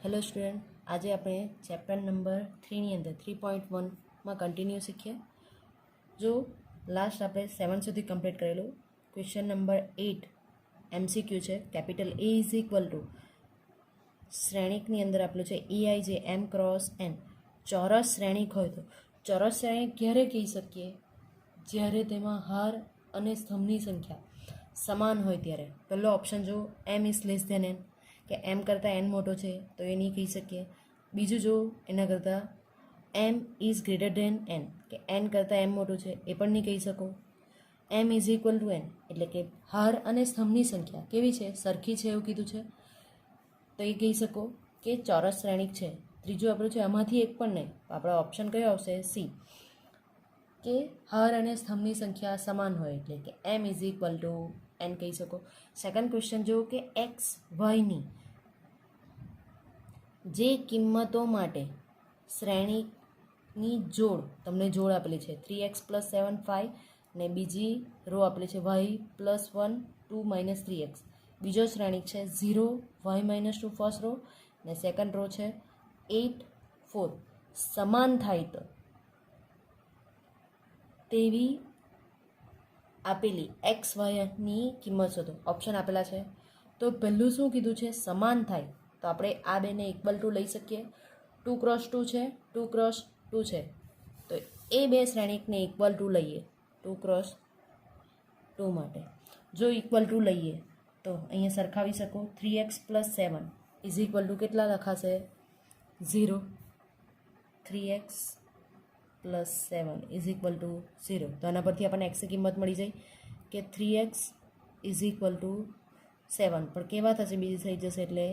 Hello student, આજે આપણે chapter number 3ની અંદર 3.1માં કન્ટિન્યુ શીખીએ. જો લાસ્ટ આપણે 7 સુધી કમ્પ્લીટ કરેલું. ક્વેશ્ચન નંબર 8 MCQ છે. Capital A is equal to શ્રેણિકની અંદર આપેલું છે EI જે M ક્રોસ N ચોરસ શ્રેણિક હોય તો ચોરસ શ્રેણિક ક્યારે કહી શકીએ? જ્યારે તેમાં હાર અને સ્તંભની સંખ્યા સમાન હોય ત્યારે. પહેલો ઓપ્શન જો M is less than N કે M કરતાં N મોટો છે તો એ નહીં કહી શકીએ. બીજું જો એના કરતાં M is greater than N કે N કરતાં M મોટું છે એ પણ નહીં કહી શકો. M is equal two N એટલે કે હાર અને સ્તંભની સંખ્યા કેવી છે? સરખી છે એવું કીધું છે તો એ કહી શકો કે ચોરસ શ્રેણિક છે. ત્રીજું આપણું છે આમાંથી એક પણ નહીં, આપણો ઓપ્શન કયો આવશે? સી, કે હાર અને સ્તંભની સંખ્યા સમાન હોય એટલે કે M is equal two N કહી શકો. સેકન્ડ ક્વેશ્ચન જો કે એક્સ વાયની જે કિંમતો માટે શ્રેણીની જોડ તમને જોડ આપેલી છે 3x + 7 5 ને બીજી રો આપેલી છે y+1 2 - 3x. બીજો શ્રેણિક છે 0 y - 2 ફર્સ્ટ રો ને સેકન્ડ રો છે 8 4 સમાન થાય તો તેવી આપેલી એક્સ વાયની કિંમત શોધો. ઓપ્શન આપેલા છે તો પહેલું શું કીધું છે? સમાન થાય તો આપણે આ બેને ઇક્વલ ટુ લઈ શકીએ. 2 × 2 છે, 2 × 2 છે તો એ બે શ્રેણિકને ઇક્વલ ટુ લઈએ 2 × 2 માટે. જો ઇક્વલ ટુ લઈએ તો અહીંયા સરખાવી શકો 3x + 7 ઇઝ ઇક્વલ ટુ કેટલા લખાશે? 0. 3x + 7 is equal two 0. તો આના પરથી આપણને એક્સની કિંમત મળી જાય કે 3x ઇઝ ઇક્વલ ટુ 7 પણ કેવા થશે? બીજી થઈ જશે એટલે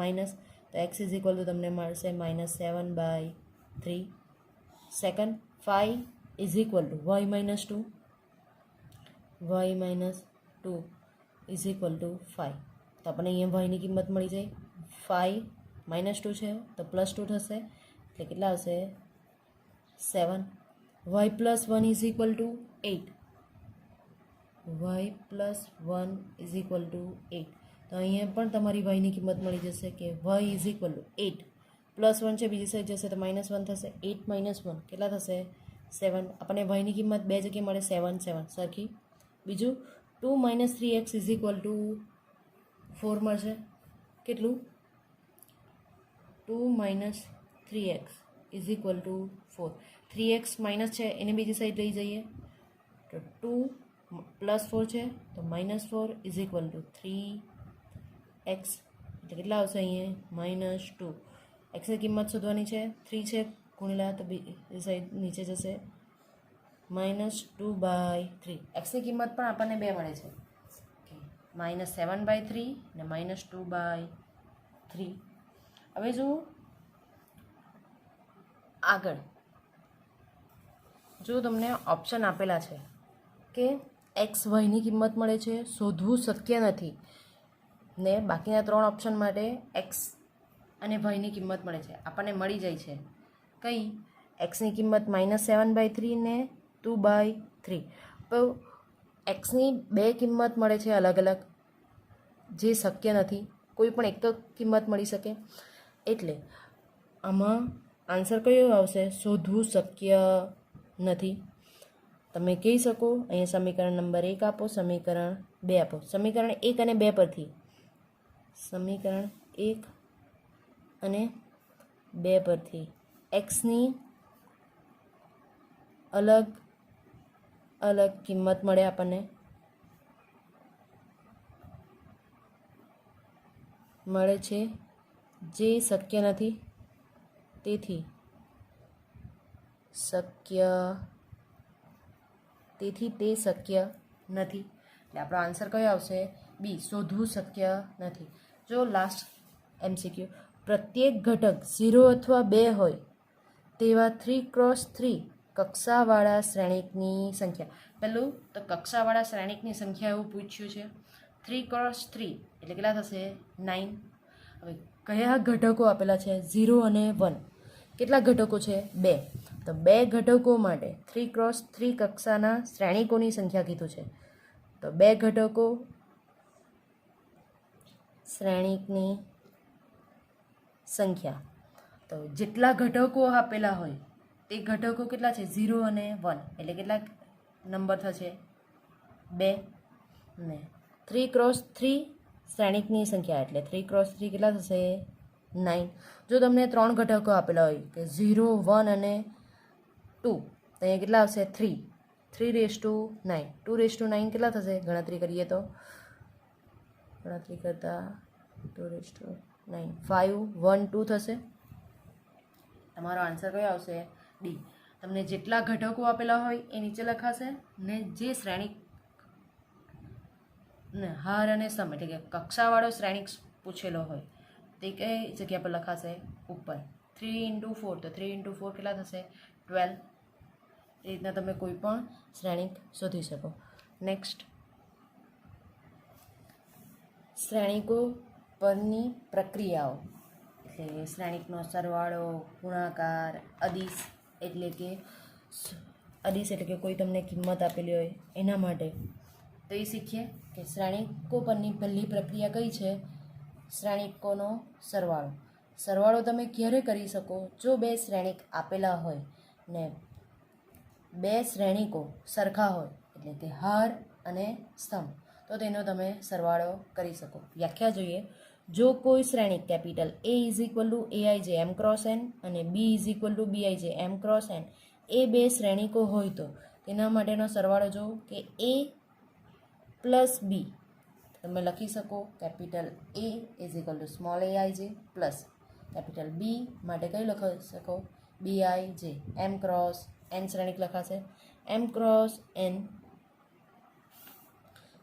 માઇનસ, તો એક્સ ઇઝ ઇક્વલ ટુ તમને મળશે -7/3. Second 5 is equal two y - 2 is equal two 5. તો આપણને અહીંયા વાયની કિંમત મળી જાય 5 - 2 છે તો +2 થશે એટલે કેટલા આવશે? 7. y+1 is equal two 8. y+1 is equal two 8. તો અહીંયા પણ તમારી વાયની કિંમત મળી જશે કે y ઇઝ ઇક્વલ ટુ 8 +1 છે બીજી સાઈડ જશે તો -1 થશે. 8 - 1 કેટલા થશે? 7. આપણને વાયની કિંમત બે જગ્યાએ મળે 7 7 સરખી. બીજું 2 - 3x ઇઝ ઇક્વલ ટુ 4 મળશે. કેટલું? 2 - 3x is equal two 4. 3x minus છે એને બીજી સાઈડ લઈ જઈએ તો 2 + 4 છે તો -4 ઇઝ ઇક્વલ ટુ 3x એટલે કેટલા આવશે? અહીંયા -2. એક્સની કિંમત શોધવાની છે. 3 છે ગુણેલા તો બીજી સાઈડ નીચે જશે -2/3. એક્સની કિંમત પણ આપણને બે મળે છે -7/3 ને -2/3. હવે જો આગળ જો તમને ઓપ્શન આપેલા છે કે એક્સ વાયની કિંમત મળે છે, શોધવું શક્ય નથી, ને બાકીના 3 ઓપ્શન માટે એક્સ અને વાયની કિંમત મળે છે, આપણને મળી જાય છે કઈ? એક્સની કિંમત -7/3 ને 2/3. તો એક્સની બે કિંમત મળે છે અલગ અલગ, જે શક્ય નથી. કોઈ પણ એક તો કિંમત મળી શકે એટલે આમાં આન્સર કયો આવશે? શોધવું શક્ય નથી. તમે કહી શકો અહીંયા સમીકરણ નંબર 1 આપો, સમીકરણ 2 આપો. સમીકરણ 1 અને 2 પરથી એક્સની અલગ અલગ કિંમત મળે આપણને મળે છે જે શક્ય નથી. તેથી તે શક્ય નથી એટલે આપણો આન્સર કયો આવશે? બી, શોધવું શક્ય નથી. જો લાસ્ટ MCQ, પ્રત્યેક ઘટક 0 અથવા 2 હોય તેવા 3 × 3 કક્ષાવાળા શ્રેણિકની સંખ્યા. પહેલું તો કક્ષાવાળા શ્રેણિકની સંખ્યા એવું પૂછ્યું છે. 3 × 3 એટલે કેટલા થશે? 9. હવે કયા ઘટકો આપેલા છે? 0 અને 1. કેટલા ઘટકો છે? 2. તો 2 ઘટકો માટે 3 × 3 કક્ષાના શ્રેણિકોની સંખ્યા કીધું છે. તો 2 ઘટકો શ્રેણિકની સંખ્યા. તો જેટલા ઘટકો આપેલા હોય તે ઘટકો કેટલા છે? 0 અને 1 એટલે કેટલા નંબર થશે? 2. ને 3 × 3 શ્રેણિકની સંખ્યા એટલે 3 × 3 કેટલા થશે? 9. જો તમને 3 ઘટકો આપેલા હોય કે 0, 1 અને 2 તો અહીંયા કેટલા આવશે? 3. 3/9. 2/9 કેટલા થશે? ગણતરી કરીએ તો ગણતરી કરતાં 2/9 5, 1, 2 થશે. તમારો આન્સર કયો આવશે? ડી. તમને જેટલા ઘટકો આપેલા હોય એ નીચે લખાશે ને જે શ્રેણિક ને હાર અને સમ એટલે કે કક્ષાવાળો શ્રેણિક પૂછેલો હોય તે કઈ જગ્યા પર લખાશે? ઉપર. 3 × 4 તો 3 × 4 કેટલા થશે? 12. એ રીતના તમે કોઈ પણ શ્રેણિક શોધી શકો. નેક્સ્ટ, શ્રેણિકો પરની પ્રક્રિયાઓ એટલે શ્રેણિકનો સરવાળો, ગુણાકાર, અદિશ એટલે કે કોઈ તમને કિંમત આપેલી હોય એના માટે. તો એ શીખીએ કે શ્રેણિકો પરની પહેલી પ્રક્રિયા કઈ છે? શ્રેણિકોનો સરવાળો. સરવાળો તમે ક્યારે કરી શકો? જો બે શ્રેણિક આપેલા હોય ને બે શ્રેણિકો સરખા હોય એટલે કે હાર અને સ્તંભ, તો તેનો તમે સરવાળો કરી શકો. વ્યાખ્યા જોઈએ. જો કોઈ શ્રેણિક કેપિટલ A = Aij m×n અને B = Bij m×n એ બે શ્રેણિકો હોય તો તેના માટેનો સરવાળો જો કે A + B તમે લખી શકો capital A = aij plus capital B માટે કઈ લખી શકો? Bij m×n શ્રેણિક લખાશે. m×n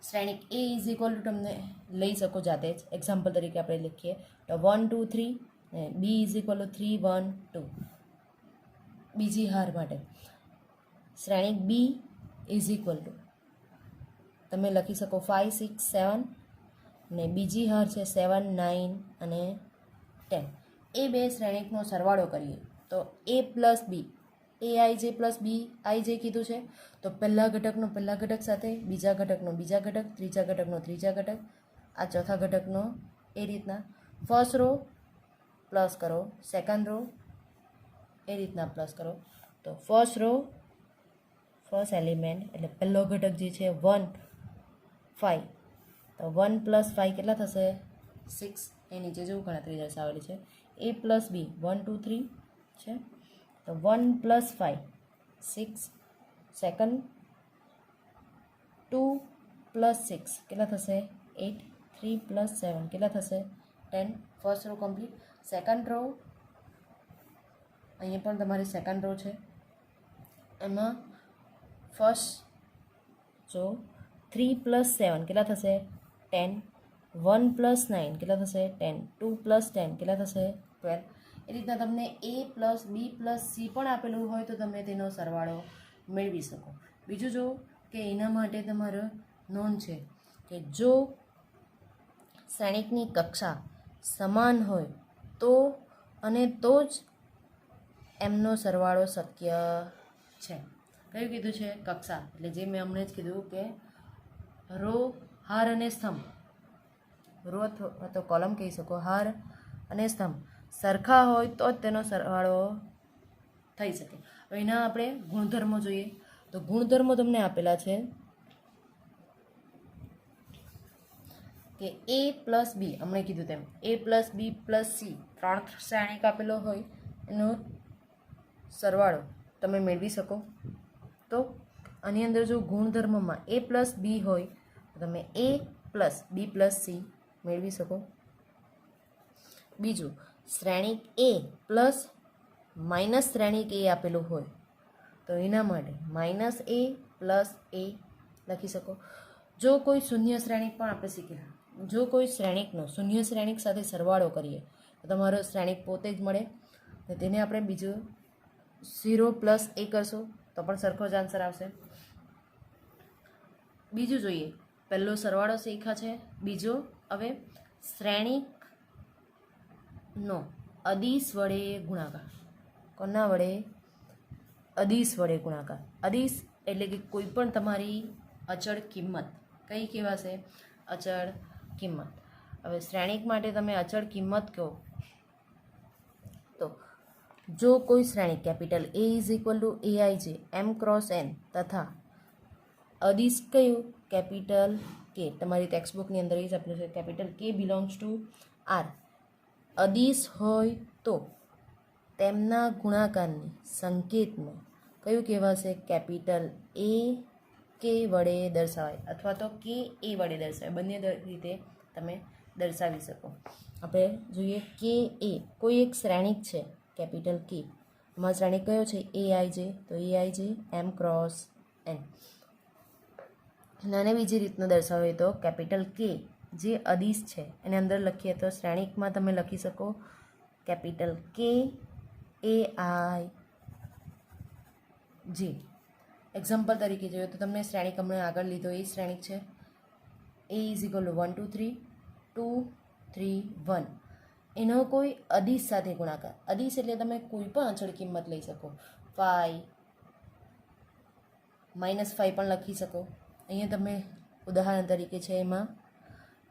શ્રેણિક A = તમને લઈ શકો જાતે જ. એક્ઝામ્પલ તરીકે આપણે લખીએ તો 1, 2, 3 ને B = 3, 1, 2. બીજી હાર માટે શ્રેણિક B = તમે લખી શકો 5, 6, 7 ને બીજી હાર છે 7, 9 અને 10. એ બે શ્રેણિકનો સરવાળો કરીએ તો A + B Aij + Bij કીધું છે તો પહેલા ઘટકનો પહેલા ઘટક સાથે, બીજા ઘટકનો બીજા ઘટક, ત્રીજા ઘટકનો ત્રીજા ઘટક, આ ચોથા ઘટકનો એ રીતના. ફર્સ્ટ રો પ્લસ કરો, સેકન્ડ રો એ રીતના પ્લસ કરો. તો ફર્સ્ટ એલિમેન્ટ એટલે પહેલો ઘટક જે છે 1, 5 તો 1 + 5 કેટલા થશે? 6. એ નીચે જેવું ગણતરી દર્શાવેલી છે. A + B 1, 2, 3 છે તો 1 + 5 6. સેકન્ડ 2 + 6 કેટલા થશે? 8. 3 + 7 કેટલા થશે? 10. First row complete. Second row અહીંયા પણ તમારી સેકન્ડ રો છે. એમાં ફર્સ્ટ જો 3 + 7 કેટલા થશે? 10. 1 + 9 કેટલા થશે? 10. 2 + 10 કેટલા થશે? 12. એ રીતના તમને A + B + C પણ આપેલું હોય તો તમે તેનો સરવાળો મેળવી શકો. બીજું જો કે એના માટે તમારે નોંધ છે કે જો શ્રેણિકની કક્ષા સમાન હોય તો જ એમનો સરવાળો શક્ય છે. કયું કીધું છે? કક્ષા એટલે જે મેં હમણાં જ કીધું કે રો, હાર અને સ્તંભ, રો અથવા તો કોલમ કહી શકો, હાર અને સ્તંભ સરખા હોય તો જ તેનો સરવાળો થઈ શકે. હવે એના આપણે ગુણધર્મો જોઈએ. તો ગુણધર્મો તમને આપેલા છે કે A + B હમણાં કીધું તેમ A + B + C 3 શ્રેણિક આપેલો હોય એનો સરવાળો તમે મેળવી શકો. તો આની અંદર જો ગુણધર્મમાં A + B હોય તો તમે A + B + C મેળવી શકો. બીજું, શ્રેણિક A પ્લસ માઇનસ શ્રેણિક A આપેલું હોય તો એના માટે -A + A લખી શકો. જો કોઈ શૂન્ય શ્રેણિક પણ આપણે શીખ્યા, જો કોઈ શ્રેણિકનો શૂન્ય શ્રેણિક સાથે સરવાળો કરીએ તો તમારો શ્રેણિક પોતે જ મળે. તો તેને આપણે બીજું 0 + A કરશો તો પણ સરખો જ આન્સર આવશે. બીજું જોઈએ, પહેલો સરવાળો શીખ્યા છે. બીજો હવે શ્રેણિકનો અદિશ વડે ગુણાકાર. કોના વડે? અદિશ વડે ગુણાકાર. અદિશ એટલે કે કોઈ પણ તમારી અચળ કિંમત કઈ કહેવાશે? અચળ કિંમત. હવે શ્રેણિક માટે તમે અચળ કિંમત કહો જો કોઈ શ્રેણી capital A is equal to AIJ M cross N તથા અદિશ કયું કેપિટલ કે, તમારી ટેક્સ્ટબુકની અંદર એ જ આપ્યું છે capital k belongs to R, અદિશ હોય તો તેમના ગુણાકારની સંકેતમાં કયું કહેવાશે? કેપિટલ એ કે વડે દર્શાવાય અથવા તો કે એ વડે દર્શાવાય, બંને રીતે તમે દર્શાવી શકો. આપણે જોઈએ કે એ કોઈ એક શ્રેણિક છે કેપિટલ કે, એમાં શ્રેણિક કયો છે? AIJ, તો AIJ M ક્રોસ N. અને બીજી રીતના દર્શાવીએ તો કેપિટલ કે જે અદિશ છે એને અંદર લખીએ તો શ્રેણિકમાં તમે લખી શકો કેપિટલ કે AIJ. એક્ઝામ્પલ તરીકે જોઈએ તો તમને શ્રેણિક હમણાં આગળ લીધો એ શ્રેણિક છે A ઇઝ ઇક્વલ ટુ 1 2 3 2 3 1. એનો કોઈ અદિશ સાથે ગુણાકાર, અદિશ એટલે તમે કોઈ પણ અચળ કિંમત લઈ શકો, 5 -5 પણ લખી શકો. અહીંયા તમે ઉદાહરણ તરીકે છે એમાં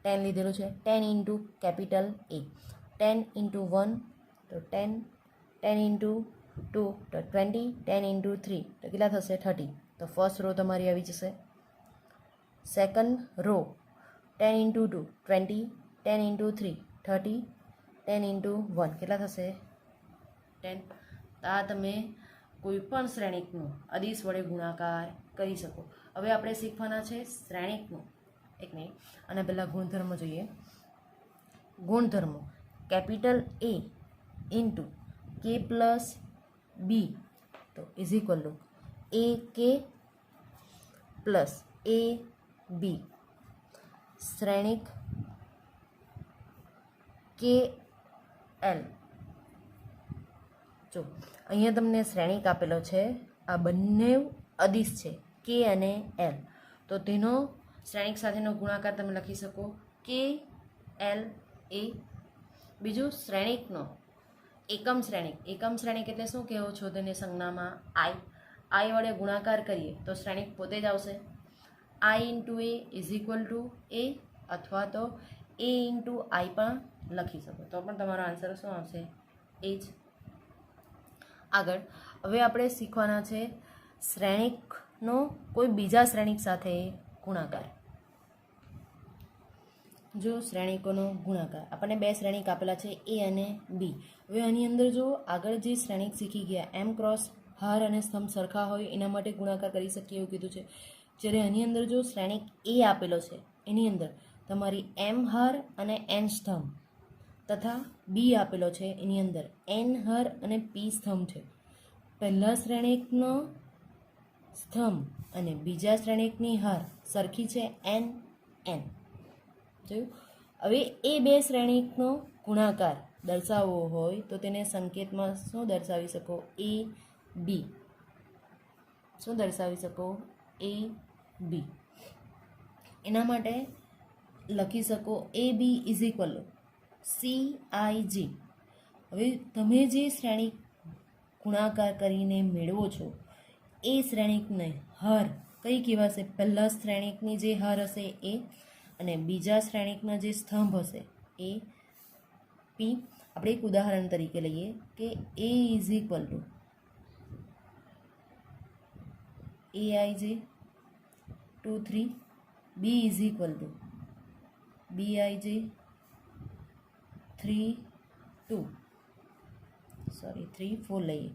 10 લીધેલું છે, 10 ઇન્ટુ કેપિટલ A, 10 ઇન્ટુ 1 તો 10, 10 ઇન્ટુ 2 તો 20, 10 ઇન્ટુ 3 તો કેટલા થશે? 30. તો ફર્સ્ટ રો તમારી આવી જશે. Second row 10 into 2 20, 10 into 3 30, 10 into 1 કેટલા થશે? 10. આ તમે કોઈ પણ શ્રેણિકનો અદિશ વડે ગુણાકાર કરી શકો. હવે આપણે શીખવાના છે શ્રેણિકનું. એક મિનિટ, અને પહેલાં ગુણધર્મ જોઈએ. ગુણધર્મો કેપિટલ A ઇન્ટુ કે પ્લસ બી તો ઇઝ ઇક્વલ ટુ એ કે પ્લસ એ બી. શ્રેણિક કે એલ, જો અહીંયા તમને શ્રેણિક આપેલો છે, આ બંને અદિશ છે કે અને એલ, તો તેનો શ્રેણિક સાથેનો ગુણાકાર તમે લખી શકો કે એલ એ. બીજું શ્રેણિકનો એકમ શ્રેણિક, એકમ શ્રેણિક એટલે શું કહેવો છો તેને સંજ્ઞામાં? આઈ વડે ગુણાકાર કરીએ તો શ્રેણિક પોતે જ આવશે. I into A is equal to A, અથવા તો એ ઇન્ટુ આઈ પણ લખી શકો, તો પણ તમારો આન્સર શું આવશે? એ જ. આગળ હવે આપણે શીખવાના છે શ્રેણિકનો કોઈ બીજા શ્રેણિક સાથે ગુણાકાર. જો શ્રેણિકોનો ગુણાકાર, આપણને બે શ્રેણિક આપેલા છે એ અને બી. હવે આની અંદર જો આગળ જે શ્રેણિક શીખી ગયા એમ ક્રોસ હાર અને સ્તંભ સરખા હોય એના માટે ગુણાકાર કરી શકીએ એવું કીધું છે. જ્યારે આની અંદર જો શ્રેણિક એ આપેલો છે એની અંદર તમારી એમ હાર અને એન સ્તંભ તથા બી આપેલો છે એની અંદર એન હાર અને પી સ્તંભ છે. પહેલા શ્રેણિકનો સ્તંભ અને બીજા શ્રેણિકની હાર સરખી છે એન એન. જોયું? હવે એ બે શ્રેણિકનો ગુણાકાર દર્શાવવો હોય તો તેને સંકેતમાં શું દર્શાવી શકો? એ બી. શું દર્શાવી શકો? એ બી. એના માટે લખી શકો એ બી ઇઝ ઇક્વલ CIG. હવે તમે જે શ્રેણિક ગુણાકાર કરીને મેળવો છો એ શ્રેણિકને હાર કઈ કહેવાશે? પહેલા શ્રેણિકની જે હાર હશે એ, અને બીજા શ્રેણિકના જે સ્તંભ હશે એ પી. આપણે એક ઉદાહરણ તરીકે લઈએ કે A is equal to AIJ 2 3, B is equal to BIJ 3 2, 3 4 લઈએ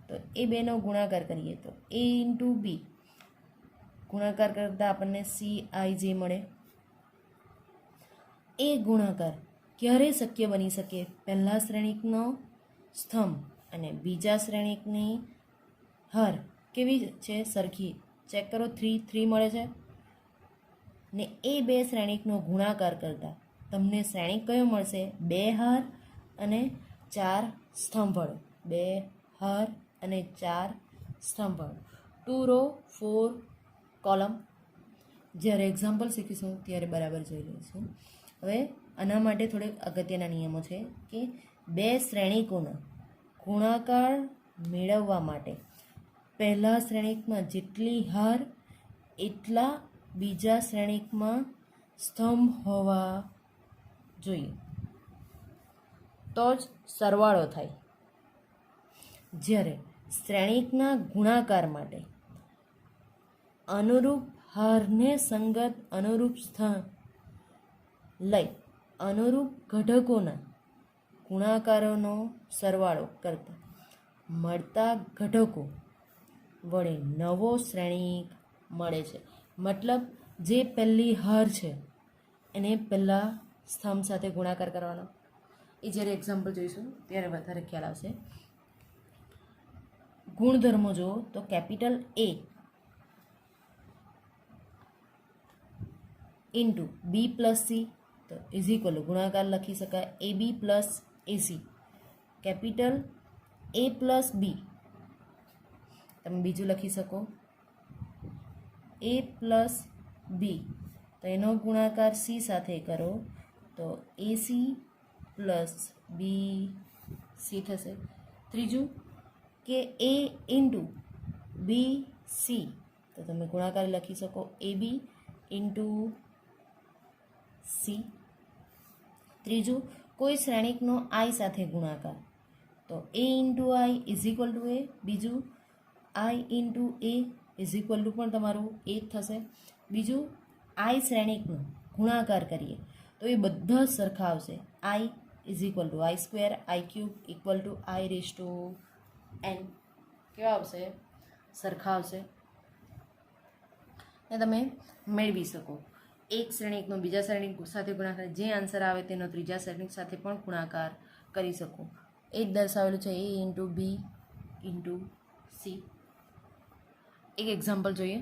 તો એ બેનો ગુણાકાર કરીએ તો એ ઇન્ટુ બી, ગુણાકાર કરતાં આપણને CIJ મળે. એ ગુણાકાર ક્યારે શક્ય બની શકે? પહેલા શ્રેણિકનો સ્તંભ અને બીજા શ્રેણિકની હાર કેવી છે? સરખી. ચેક કરો, 3 3 મળે છે ને એ બે શ્રેણિકનો ગુણાકાર કરતાં તમને શ્રેણિક કયો મળશે? 2 હાર અને 4 સ્તંભ. 2 હાર અને 4 સ્તંભ. 2 રો 4 કોલમ. જ્યારે એક્ઝામ્પલ શીખીશું ત્યારે બરાબર જોઈ લઈશું. હવે આના માટે થોડેક અગત્યના નિયમો છે કે બે શ્રેણિકોના ગુણાકાર મેળવવા માટે પહેલા શ્રેણિકમાં જેટલી હાર એટલા બીજા શ્રેણિકમાં સ્તંભ હોવા જોઈએ, તો જ સરવાળો થાય. જ્યારે શ્રેણિકના ગુણાકાર માટે અનુરૂપ હારને સંગત અનુરૂપ સ્થાન લઈ અનુરૂપ ઘટકોના ગુણાકારોનો સરવાળો કરતા મળતા ઘટકો વડે નવો શ્રેણિક મળે છે. મતલબ જે પહેલી હાર છે એને પહેલાં સ્તંભ સાથે ગુણાકાર કરવાનો. એ જ્યારે એક્ઝામ્પલ જોઈશું ત્યારે વધારે ખ્યાલ આવશે. ગુણધર્મો જો તો capital A into B plus C તો ઇઝ ઇક્વલ ગુણાકાર લખી શકાય A B plus AC. Capital A plus B તમે બીજું લખી શકો એ પ્લસ બી તો એનો ગુણાકાર સી સાથે કરો તો એસી પ્લસ બી સી થશે. ત્રીજું કે એ ઇન્ટુ બી સી તો તમે ગુણાકાર લખી શકો એ બી ઇન્ટુ સી. ત્રીજું કોઈ શ્રેણિકનો આઈ સાથે ગુણાકાર તો A into I is equal to A. બીજું I into A is equal to પણ તમારું એ જ થશે. બીજું આઈ શ્રેણિકનો ગુણાકાર કરીએ તો એ બધા જ સરખા આવશે. I is equal to I square I cube equal to I raise to N. કેવા આવશે? સરખા આવશે ને તમે મેળવી શકો. એક શ્રેણિકનો બીજા શ્રેણિક સાથે ગુણાકાર જે આન્સર આવે તેનો ત્રીજા શ્રેણિક સાથે પણ ગુણાકાર કરી શકો. એ જ દર્શાવેલું છે એ ઇન્ટુ બી ઇન્ટુ સી. એક એક્ઝામ્પલ જોઈએ.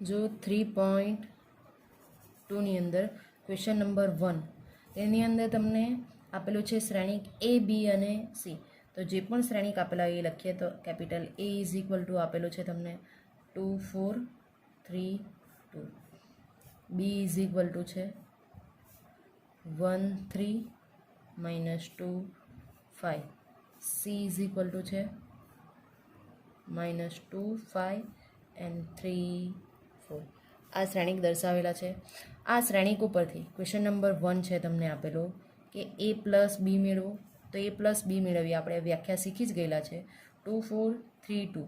જો 3.2ની અંદર ક્વેશ્ચન નંબર 1 તેની અંદર તમને આપેલું છે શ્રેણિક એ બી અને સી. તો જે પણ શ્રેણિક આપેલા એ લખીએ તો capital A is equal two આપેલું છે તમને 2 4 3 2. બી ઇઝ ઇક્વલ ટુ છે 1 3 -2 5. સી ઇઝ ઇક્વલ ટુ છે -2 5 એન્ડ 3 4. આ શ્રેણિક દર્શાવેલા છે. આ શ્રેણિક ઉપરથી ક્વેશ્ચન નંબર 1 છે તમને આપેલો કે એ પ્લસ બી મેળવો. તો એ પ્લસ બી મેળવી આપણે વ્યાખ્યા શીખી જ ગયેલા છે 2 4 3 2.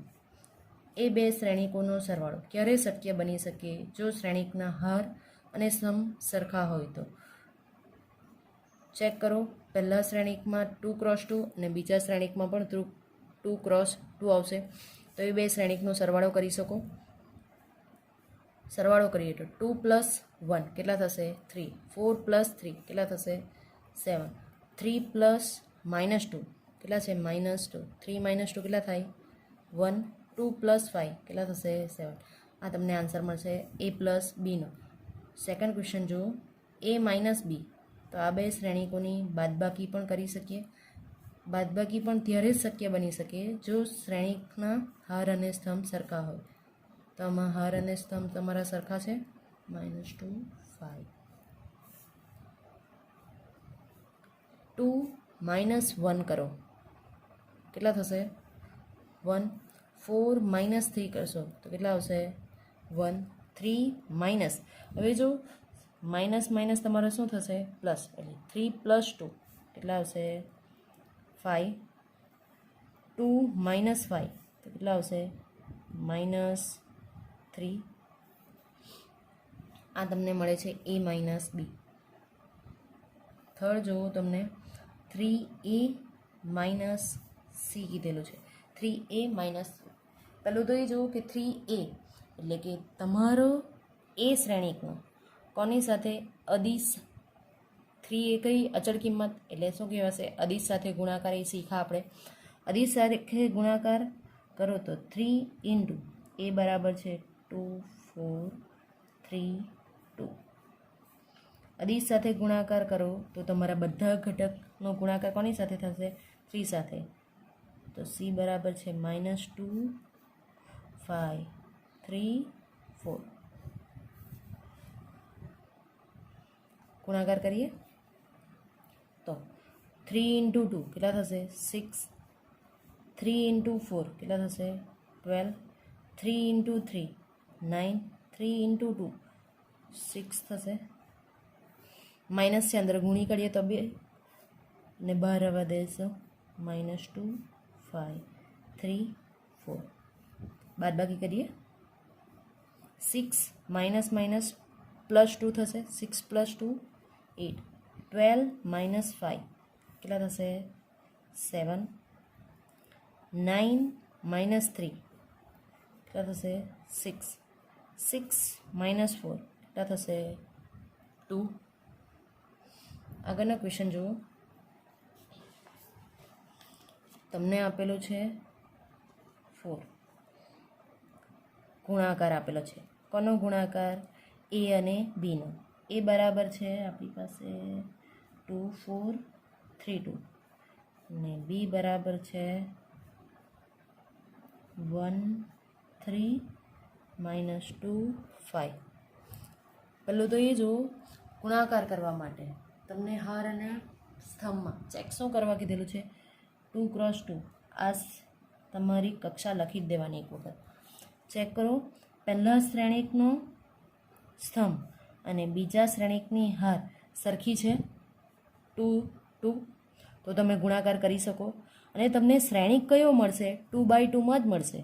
એ બે શ્રેણિકોનો સરવાળો ક્યારે શક્ય બની શકે? જો શ્રેણિકના હાર અને સ્તંભ સરખા હોય તો. ચેક કરો. પહેલા શ્રેણિકમાં 2 ક્રોસ 2 અને બીજા શ્રેણિકમાં પણ 2 ક્રોસ 2 આવશે. તો એ બે શ્રેણિકનો સરવાળો કરી શકો. સરવાળો કરીએ તો 2 પ્લસ 1 કેટલા થશે? 3. 4 પ્લસ 3 કેટલા થશે? 7. 3 પ્લસ -2 કેટલા છે? -2. 3 -2 કેટલા થાય? 1. 2 પ્લસ 5 કેટલા થશે? 7. આ તમને આન્સર મળશે એ પ્લસ બીનો. સેકન્ડ ક્વેશ્ચન જો એ માઇનસ બી તો આ બે શ્રેણિકોની બાદબાકી પણ કરી શકીએ. બાદબાકી પણ ત્યારે જ શક્ય બની શકે જો શ્રેણિકના હાર અને સ્તંભ સરખા હોય. તો આમાં હાર અને સ્તંભ તમારા સરખા છે -2 5. 2 -1 કરો કેટલા થશે? 1. 4 -3 કરશો તો કેટલા આવશે? 1. 3 માઇનસ હવે જો માઇનસ માઇનસ તમારે શું થશે? પ્લસ. એટલે 3 પ્લસ 2 કેટલા આવશે? 5. 2 -5 તો કેટલા આવશે? -3. આ તમને મળે છે એ માઇનસ બી. થર્ડ જો તમને 3a માઇનસ સી કીધેલું છે. 3a માઇનસ પહેલું તો એ જુઓ કે 3a એટલે કે તમારો એ શ્રેણિકનો કોની સાથે અદિશ 3 એ કઈ અચળ કિંમત એટલે શું કહેવાશે? અદિશ સાથે ગુણાકાર એ શીખા આપણે. અદિશ સાથે ગુણાકાર કરો તો 3 ઇન્ટુ એ બરાબર છે 2 4 3 2. અદિશ સાથે ગુણાકાર કરો તો તમારા બધા ઘટકનો ગુણાકાર કોની સાથે થશે? 3 સાથે. તો સી બરાબર છે -2 5 3 4. ગુણાકાર કરીએ તો 3 ઇન્ટુ 2 કેટલા થશે? 6. 3 ઇન્ટુ 4 કેટલા થશે? 12. 3 ઇન્ટુ 3 9. 3 ઇન્ટુ 2 6 થશે. માઇનસ છે અંદર ગુણી કરીએ તો 2 ને બહાર આવવા દેશો -2 5 3 4 બાદબાકી કરીએ 6 માઇનસ માઇનસ +2 થશે 6 + 2 8 12 - 5 કેટલા થશે 7 9 - 3 કેટલા થશે 6 6 - 4 કેટલા થશે 2 આગળના ક્વેશ્ચન જુઓ તમને આપેલું છે 4 ગુણાકાર આપેલો છે કોનો ગુણાકાર એ અને બીનો એ બરાબર છે આપણી પાસે 2 4 3 2 અને બી બરાબર છે 1 3 -2 5 પહેલું તો એ જો ગુણાકાર કરવા માટે તમને હાર અને સ્તંભમાં ચેક શું કરવા કીધેલું છે 2 × 2 આ તમારી કક્ષા લખી જ દેવાની એક વખત ચેક કરો પહેલા શ્રેણિકનો સ્તંભ અને બીજા શ્રેણિકની હાર સરખી છે 2 2 તો તમે ગુણાકાર કરી શકો અને તમને શ્રેણિક કયો મળશે 2/2 માં જ મળશે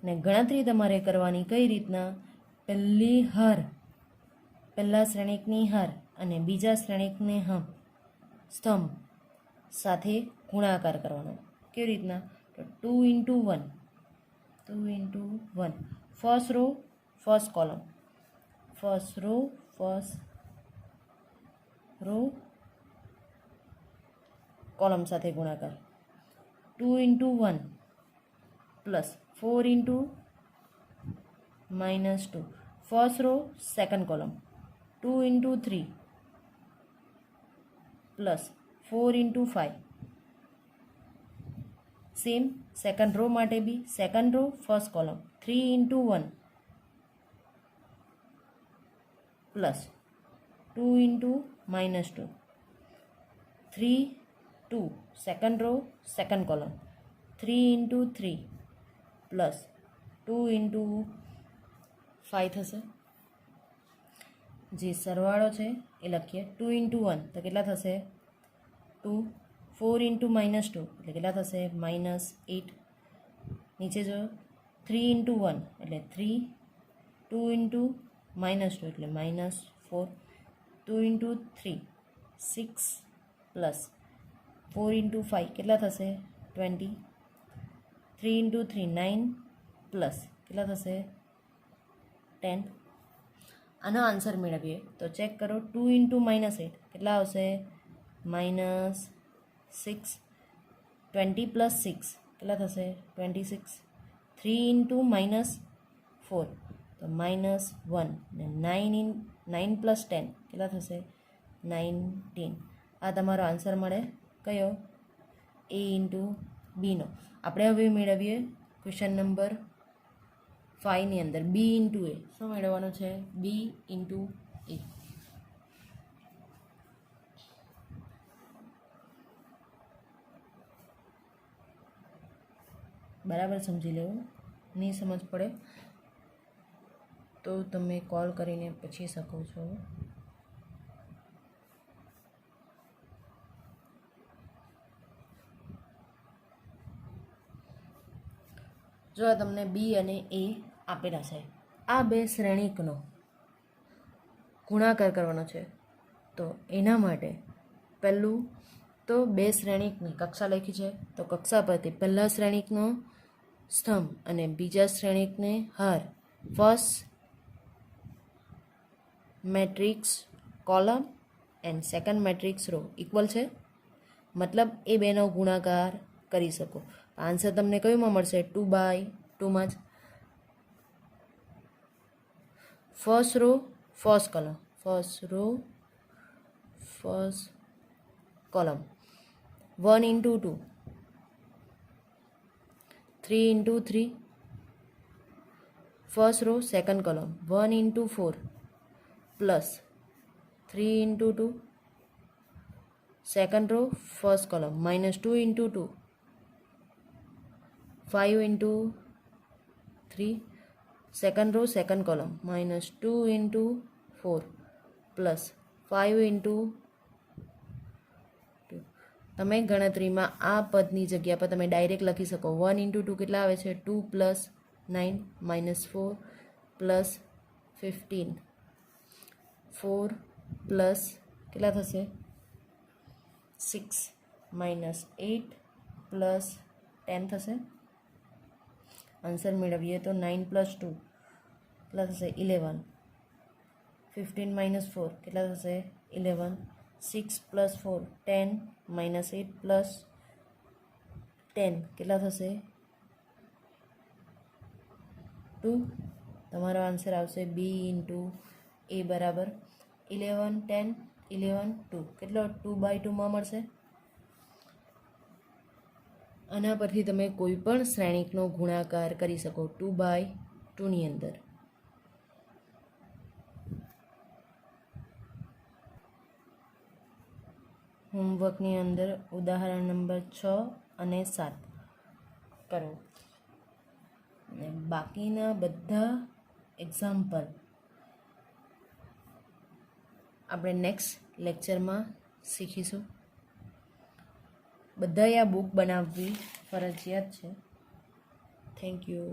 ને ગણતરી તમારે કરવાની કઈ રીતના પહેલી હાર પહેલા શ્રેણિકની હાર અને બીજા શ્રેણિકને સ્તંભ સાથે ગુણાકાર કરવાનો કેવી રીતના તો 2 × 1 first row first column first row column સાથે ગુણાકાર 2 × 1 plus 4 × -2 first row second column 2 × 3 plus 4 × 5 same second row માટે B second row first column 3 × 1 plus 2 × -2 3 2 second row second column 3 × 3 plus 2 × 5 થશે જે સરવાળો છે એ લખીએ 2 × 1 તો કેટલા થશે 2 4 × -2 એટલે કેટલા થશે -8 નીચે જો 3 × 1 એટલે 3 2 × -2 એટલે -4 2 × 3 6 પ્લસ 4 × 5 કેટલા થશે 20 3 × 3 9 પ્લસ કેટલા થશે 10 આનો આન્સર મેળવીએ તો ચેક કરો 2 × -8 કેટલા આવશે -6 20 + 6 કેટલા થશે 26 3 × -4 તો -1 ને 9 + 10 કેટલા થશે 19 આ તમારો આન્સર મળે કયો એ × બીનો આપણે હવે મેળવીએ ક્વેશ્ચન નંબર 5 ની અંદર બી × એ શું મેળવવાનું છે બી × એ બરાબર સમજી લેવું નહીં સમજ પડે તો તમે કોલ કરીને પૂછી શકો છો જો તમને બી અને એ આપેલા છે આ બે શ્રેણિકનો ગુણાકાર કરવાનો છે તો એના માટે પહેલું તો બે શ્રેણિકની કક્ષા લખી છે તો કક્ષા પરથી પહેલા શ્રેણિકનો સ્તંભ અને બીજા શ્રેણિકને હાર first matrix column and second matrix row equal છે મતલબ એ બેનો ગુણાકાર કરી શકો આન્સર તમને કયુંમાં મળશે 2/2 માં જ first row first column 1 × 2 3 × 3 first row second column 1 × 4 plus 3 × 2 second row first column -2 × 2 5 × 3 second row second column -2 × 4 plus 5 × તમે ગણતરીમાં આ પદની જગ્યા પર તમે ડાયરેક્ટ લખી શકો. 1 × 2 કેટલા આવે છે? 2 + 9 - 4 + 15. 4 પ્લસ કેટલા થશે? 6 - 8 + 10 થશે. આન્સર મેળવીએ તો 9 + 2 કેટલા થશે? 11. 15 - 4 કેટલા થશે? 11. 6 + 4 10 - 8 + 10 કેટલા થશે? 2. તમારો આન્સર આવશે B × A બરાબર 11 10 11 2. કેટલો? 2/2 મળશે. આના પરથી તમે કોઈ પણ શ્રેણિકનો ગુણાકાર કરી શકો 2/2 ની અંદર. હોમવર્કની અંદર ઉદાહરણ નંબર 6 અને 7 કરો અને બાકીના બધા એક્ઝામ્પલ આપણે નેક્સ્ટ લેક્ચરમાં શીખીશું. બધાએ આ બુક બનાવવી ફરજિયાત છે. Thank you.